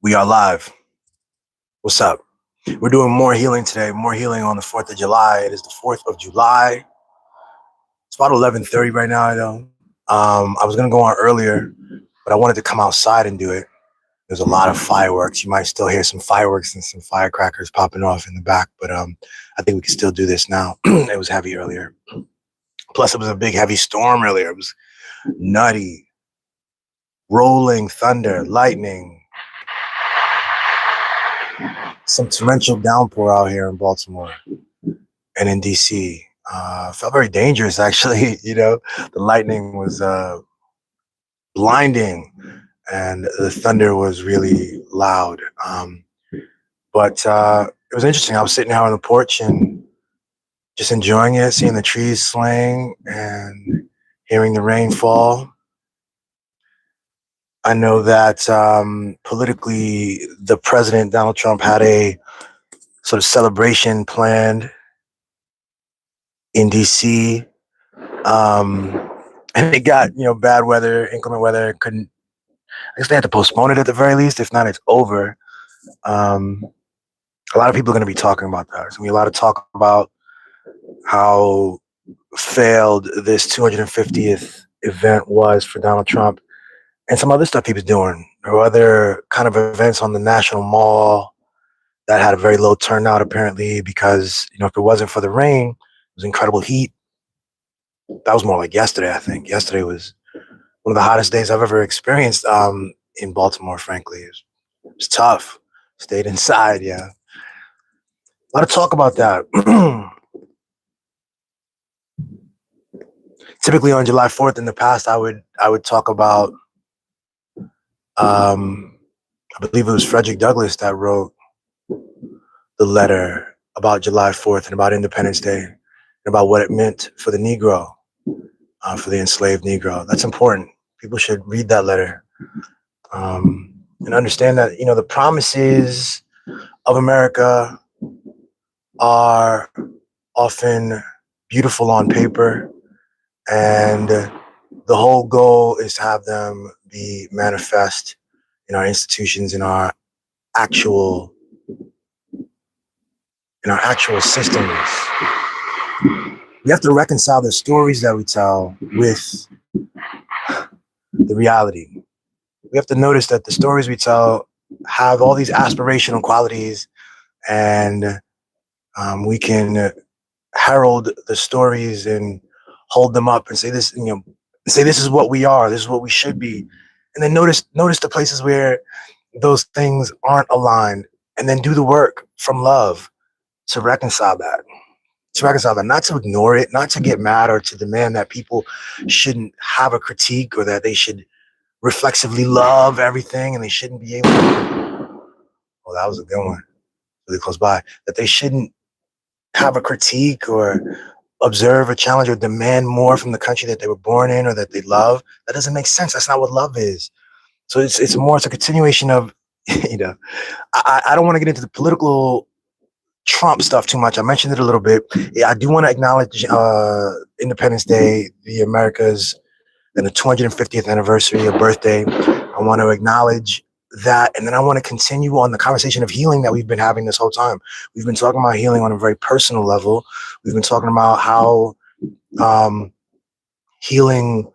We are live. What's up? We're doing more healing today. More healing on the 4th of July. It is the 4th of July. It's about 11:30 right now, though. I was gonna go on earlier, but I wanted to come outside and do it. There's a lot of fireworks. You might still hear some fireworks and some firecrackers popping off in the back, but I think we can still do this now. It was heavy earlier. Plus, it was a big, heavy storm earlier. It was nutty, rolling thunder, lightning, some torrential downpour out here in Baltimore and in DC. Felt very dangerous, actually. The lightning was blinding and the thunder was really loud. But it was interesting. I was sitting out on the porch and just enjoying it, seeing the trees swaying and hearing the rain fall. I know that politically, the president, Donald Trump, had a sort of celebration planned in DC. And it got, bad weather, inclement weather. I guess they had to postpone it at the very least. If not, it's over. A lot of people are going to be talking about that. There's going to be a lot of talk about how failed this 250th event was for Donald Trump and some other stuff he was doing. There were other kind of events on the National Mall that had a very low turnout, apparently, because, if it wasn't for the rain, it was incredible heat. That was more like yesterday, I think. Yesterday was one of the hottest days I've ever experienced in Baltimore, frankly. It was tough. Stayed inside, yeah. A lot of talk about that. Typically on July 4th in the past, I would talk about, I believe it was Frederick Douglass that wrote the letter about July 4th and about Independence Day and about what it meant for the Negro, for the enslaved Negro. That's important. People should read that letter and understand that, the promises of America are often beautiful on paper, and the whole goal is to have them be manifest in our institutions, in our actual systems. We have to reconcile the stories that we tell with the reality. We have to notice that the stories we tell have all these aspirational qualities, and we can herald the stories and hold them up and say this, say this is what we are, this is what we should be, and then notice the places where those things aren't aligned, and then do the work from love to reconcile that. Not to ignore it, not to get mad or to demand that people shouldn't have a critique or that they should reflexively love everything and they shouldn't be able to. Oh, that was a good one. Really close by. That they shouldn't have a critique or observe a challenge or demand more from the country that they were born in or that they love. That doesn't make sense. That's not what love is. So it's a continuation of, I don't want to get into the political Trump stuff too much. I mentioned it a little bit. Yeah, I do want to acknowledge Independence Day, the Americas, and the 250th anniversary of birthday. I want to acknowledge that, and then I want to continue on the conversation of healing that we've been having this whole time. We've been talking about healing on a very personal level. We've been talking about how healing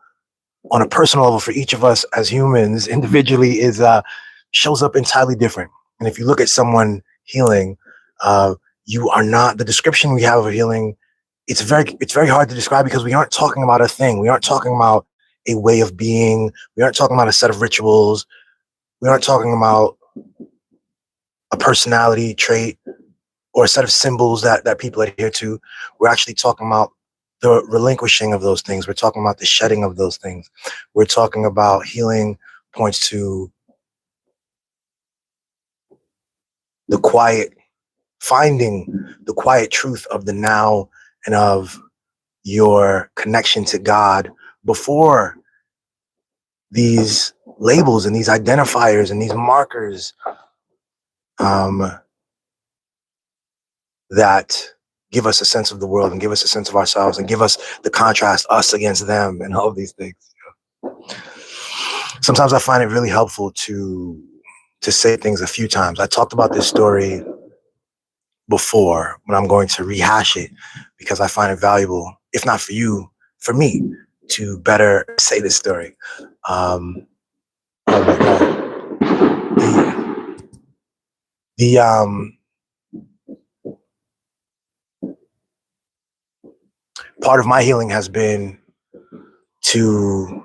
on a personal level for each of us as humans individually is shows up entirely different. And if you look at someone healing, you are not the description we have of healing. It's very hard to describe because we aren't talking about a thing. We aren't talking about a way of being. We aren't talking about a set of rituals. We aren't talking about a personality trait or a set of symbols that people adhere to. We're actually talking about the relinquishing of those things. We're talking about the shedding of those things. We're talking about healing points to the quiet, finding the quiet truth of the now and of your connection to God before these labels and these identifiers and these markers that give us a sense of the world and give us a sense of ourselves and give us the contrast, us against them, and all of these things. Sometimes I find it really helpful to to say things a few times. I talked about this story before, but I'm going to rehash it because I find it valuable, if not for you, for me, to better say this story. Oh my God. The part of my healing has been to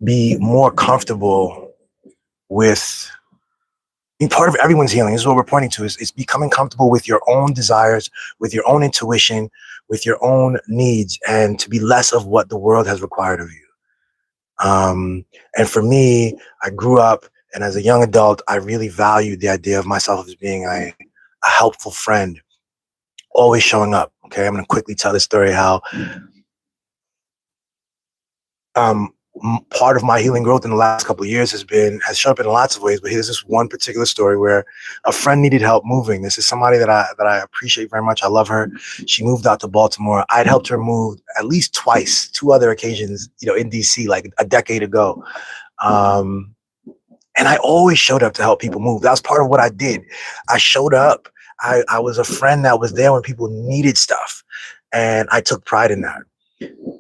be more comfortable with being part of everyone's healing. This is what we're pointing to, is becoming comfortable with your own desires, with your own intuition, with your own needs, and to be less of what the world has required of you. And for me, I grew up, and as a young adult, I really valued the idea of myself as being a helpful friend, always showing up. Okay, I'm going to quickly tell this story how part of my healing growth in the last couple of years has shown up in lots of ways. But here's this one particular story where a friend needed help moving. This is somebody that I appreciate very much. I love her. She moved out to Baltimore. I'd helped her move at least twice, two other occasions, in DC, like a decade ago. And I always showed up to help people move. That was part of what I did. I showed up. I was a friend that was there when people needed stuff, and I took pride in that.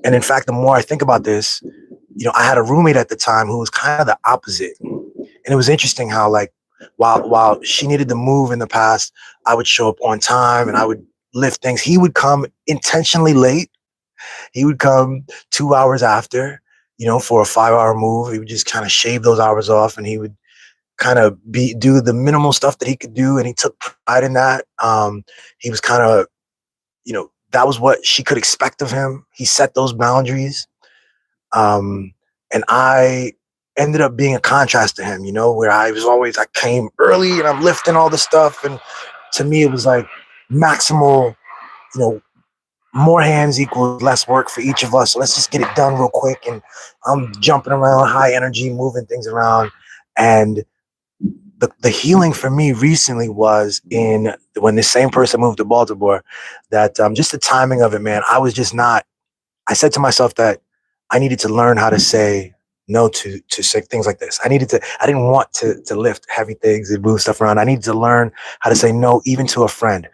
And in fact, the more I think about this, I had a roommate at the time who was kind of the opposite. And it was interesting how, like, while she needed to move in the past, I would show up on time and I would lift things. He would come intentionally late. He would come 2 hours after, for a 5-hour move. He would just kind of shave those hours off, and he would kind of do the minimal stuff that he could do. And he took pride in that. He was kind of, that was what she could expect of him. He set those boundaries. And I ended up being a contrast to him, where I came early and I'm lifting all the stuff. And to me, it was like maximal, more hands equals less work for each of us. So let's just get it done real quick. And I'm jumping around, high energy, moving things around. And the healing for me recently was when this same person moved to Baltimore, that just the timing of it, man, I said to myself that I needed to learn how to say no to say things like this. I didn't want to lift heavy things and move stuff around. I needed to learn how to say no, even to a friend.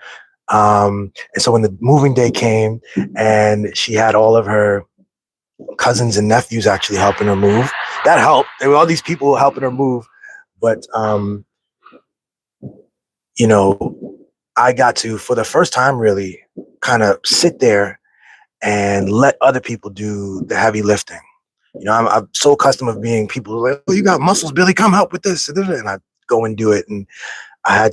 And so when the moving day came and she had all of her cousins and nephews actually helping her move, that helped. There were all these people helping her move. But, I got to, for the first time, really kind of sit there and let other people do the heavy lifting. I'm so accustomed of being people like, oh, you got muscles, Billy, come help with this. And I go and do it. And I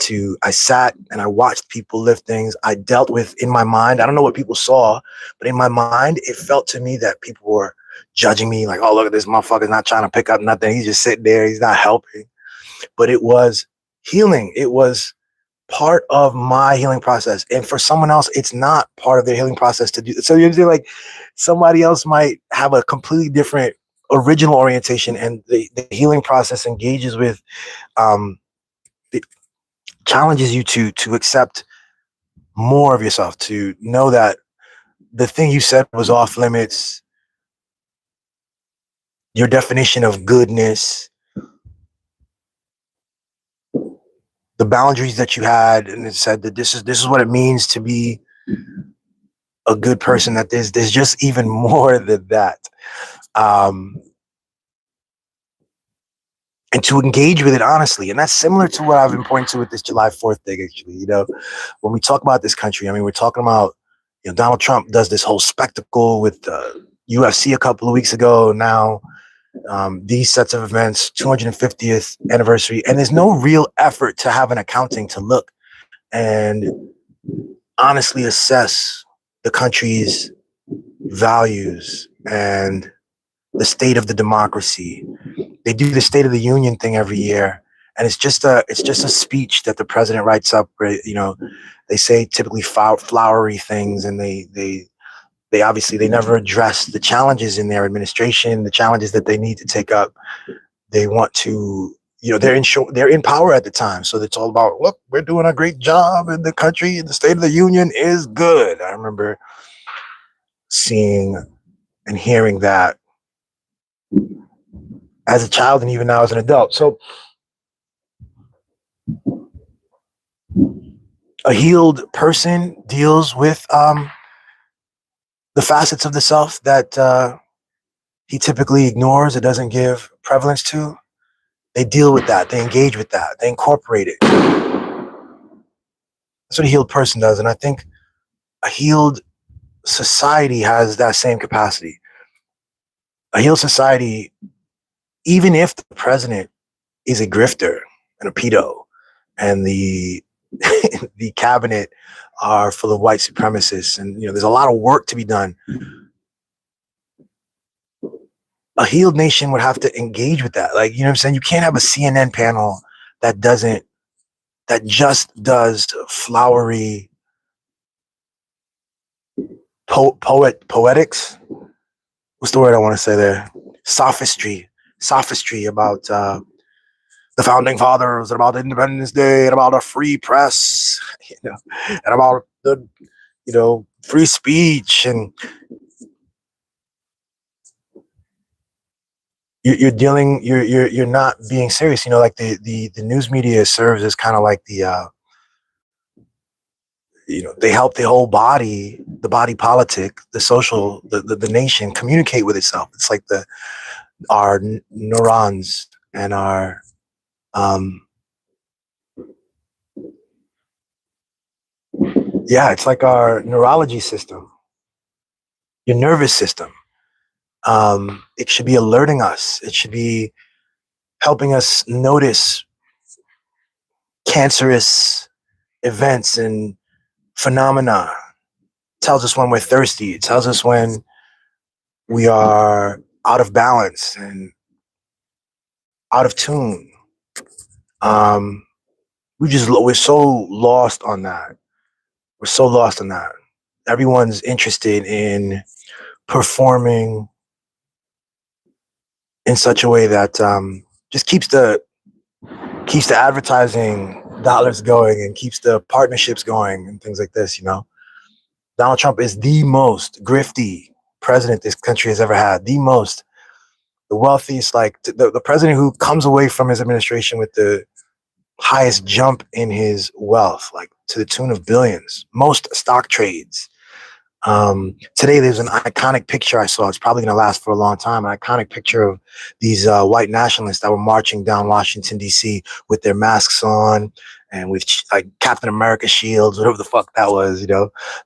sat and I watched people lift things. I dealt with, in my mind, I don't know what people saw, but in my mind, it felt to me that people were judging me like, oh, look at this motherfucker not trying to pick up nothing. He's just sitting there. He's not helping. But it was healing. It was part of my healing process. And for someone else, it's not part of their healing process to do. So you're like, somebody else might have a completely different original orientation, and the healing process engages with, it challenges you to accept more of yourself, to know that the thing you said was off limits, your definition of goodness, the boundaries that you had, and it said that this is what it means to be a good person, that there's just even more than that. And to engage with it honestly. And that's similar to what I've been pointing to with this July 4th thing, actually. When we talk about this country, I mean, we're talking about, Donald Trump does this whole spectacle with UFC a couple of weeks ago. Now, these sets of events, 250th anniversary, and there's no real effort to have an accounting to look and honestly assess the country's values and the state of the democracy. They do the State of the Union thing every year, and it's just a speech that the president writes up. They say typically flowery things, and they obviously they never address the challenges in their administration, the challenges that they need to take up. They want to, they're in power at the time, so it's all about, look, we're doing a great job in the country, and the State of the Union is good. I remember seeing and hearing that, as a child and even now as an adult. So a healed person deals with the facets of the self that he typically ignores or doesn't give prevalence to. They deal with that. They engage with that. They incorporate it. That's what a healed person does. And I think a healed society has that same capacity. A healed society, even if the president is a grifter and a pedo, and the the cabinet are full of white supremacists, and there's a lot of work to be done. A healed nation would have to engage with that. Like, what I'm saying? You can't have a CNN panel that just does flowery poetics. What's the word I want to say there? Sophistry about the founding fathers, and about Independence Day, and about a free press, and about the free speech, and you're not being serious. Like the news media serves as kind of like the they help the body politic, the social, the nation communicate with itself. It's like our neurons and our it's like our neurology system, your nervous system. It should be alerting us. It should be helping us notice cancerous events and phenomena. It tells us when we're thirsty. It tells us when we are out of balance and out of tune. We're so lost on that. We're so lost on that. Everyone's interested in performing in such a way that just keeps the advertising dollars going and keeps the partnerships going and things like this. Donald Trump is the most grifty president this country has ever had. The wealthiest, like the president who comes away from his administration with the highest jump in his wealth, like to the tune of billions, most stock trades. Today there's an iconic picture I saw. It's probably going to last for a long time. An iconic picture of these white nationalists that were marching down Washington D.C. with their masks on and with like Captain America shields, whatever the fuck that was.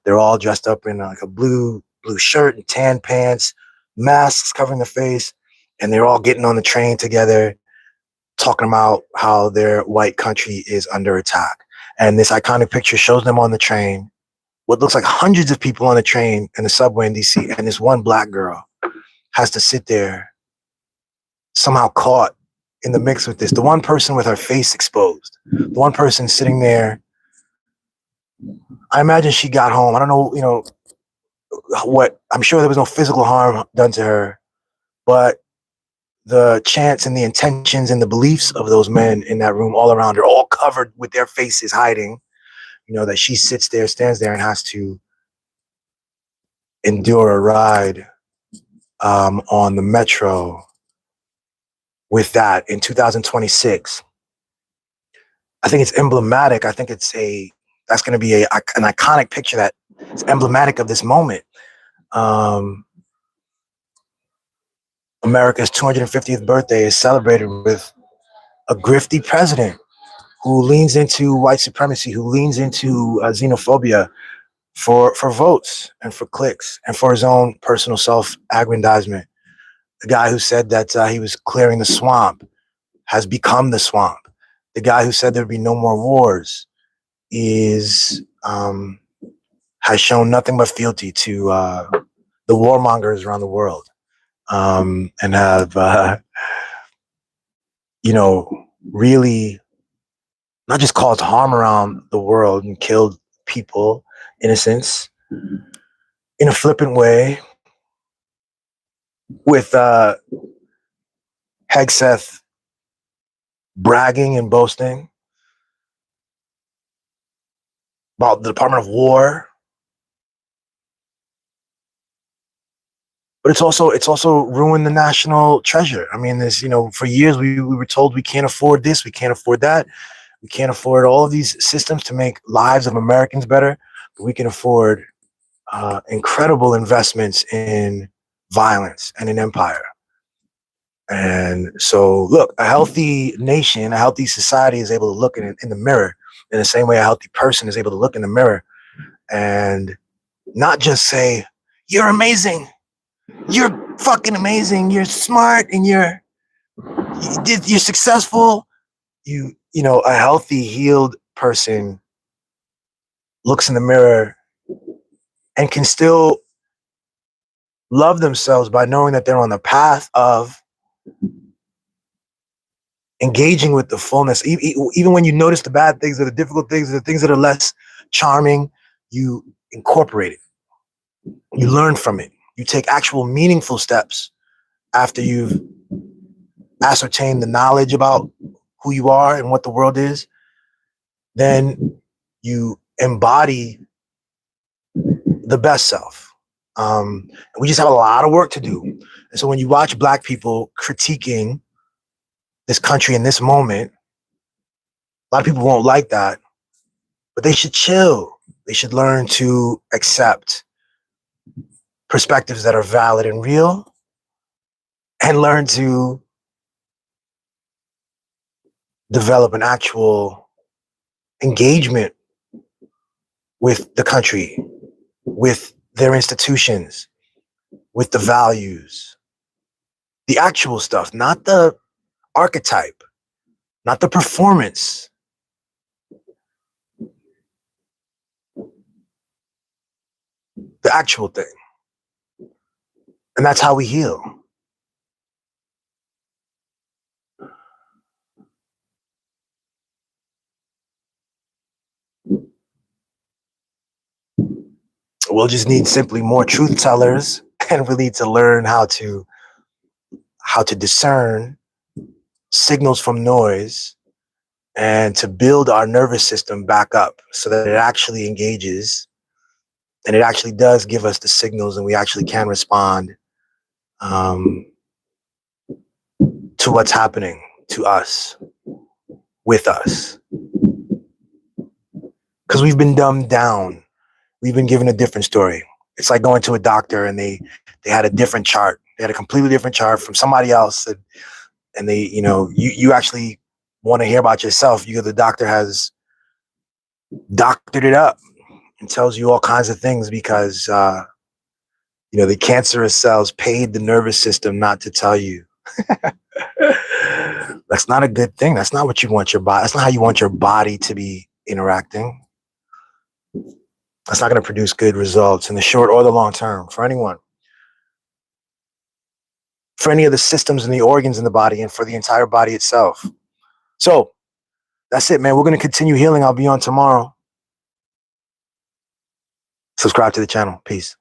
They're all dressed up in like a blue shirt and tan pants, masks covering the face, and they're all getting on the train together, talking about how their white country is under attack. And this iconic picture shows them on the train, what looks like hundreds of people on the train and the subway in DC, and this one black girl has to sit there, somehow caught in the mix with this. The one person with her face exposed, the one person sitting there. I imagine she got home. I don't know, what, I'm sure there was no physical harm done to her, but the chants and the intentions and the beliefs of those men in that room all around her, all covered with their faces hiding, that she stands there and has to endure a ride on the metro with that in 2026. I think it's emblematic. I think that's going to be an iconic picture that is emblematic of this moment. America's 250th birthday is celebrated with a grifty president who leans into white supremacy, who leans into xenophobia for votes and for clicks and for his own personal self-aggrandizement. The guy who said that he was clearing the swamp has become the swamp. The guy who said there'd be no more wars has shown nothing but fealty to the warmongers around the world, and have really not just caused harm around the world and killed people, innocents, in a flippant way, with Hegseth bragging and boasting about the Department of War but it's also ruined the national treasure. I mean, there's, for years we were told we can't afford this, we can't afford that, we can't afford all of these systems to make lives of Americans better, but we can afford incredible investments in violence and in empire. And so, look, a healthy nation, a healthy society is able to look in the mirror in the same way a healthy person is able to look in the mirror and not just say, "You're amazing, you're fucking amazing, you're smart, and you're successful." A healthy, healed person looks in the mirror and can still love themselves by knowing that they're on the path of engaging with the fullness. Even when you notice the bad things or the difficult things or the things that are less charming, you incorporate it. You learn from it. You take actual meaningful steps after you've ascertained the knowledge about who you are and what the world is. Then you embody the best self. And we just have a lot of work to do. And so when you watch Black people critiquing this country in this moment, a lot of people won't like that, but they should chill. They should learn to accept perspectives that are valid and real, and learn to develop an actual engagement with the country, with their institutions, with the values, the actual stuff, not the archetype, not the performance. The actual thing. And that's how we heal. We'll just need simply more truth tellers, and we need to learn how to discern signals from noise, and to build our nervous system back up so that it actually engages and it actually does give us the signals, and we actually can respond to what's happening to us, with us. Because we've been dumbed down. We've been given a different story. It's like going to a doctor and they had a different chart. They had a completely different chart from somebody else. And they, you actually want to hear about yourself. The doctor has doctored it up and tells you all kinds of things because, the cancerous cells paid the nervous system not to tell you. That's not a good thing. That's not what you want your body. That's not how you want your body to be interacting. That's not going to produce good results in the short or the long term for anyone, for any of the systems and the organs in the body, and for the entire body itself. So that's it, man. We're going to continue healing. I'll be on tomorrow. Subscribe to the channel. Peace.